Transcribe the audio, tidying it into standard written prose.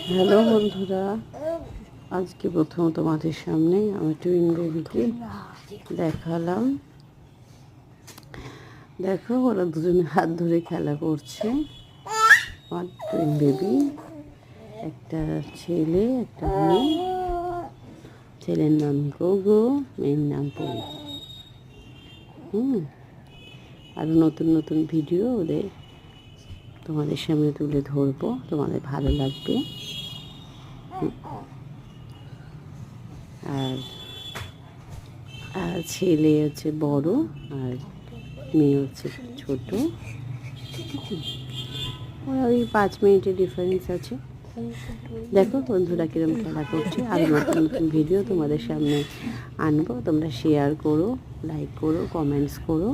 Hello বন্ধুরা, আজকে প্রথম তোমাদের সামনে আমি টুইন বেবিকে দেখালাম। দেখো, ওরা দুজনে হাত ধরে খেলা করছে। আমার টুইন বেবি, একটা ছেলে একটা মেয়ে। ছেলের নাম গোগো, মেয়ের নাম পরি। আরও নতুন নতুন ভিডিও ওদের তোমাদের সামনে তুলে ধরবো, তোমাদের ভালো লাগবে। আর ছেলে হচ্ছে বড় আর মেয়ে হচ্ছে ছোট। ওরা ওই 5 মিনিটের ডিফারেন্স আছে। দেখো বন্ধুরা কিরম খেলা করছে। আর নতুন নতুন ভিডিও তোমাদের সামনে আনবো। তোমরা শেয়ার করো, লাইক করো, কমেন্টস করো।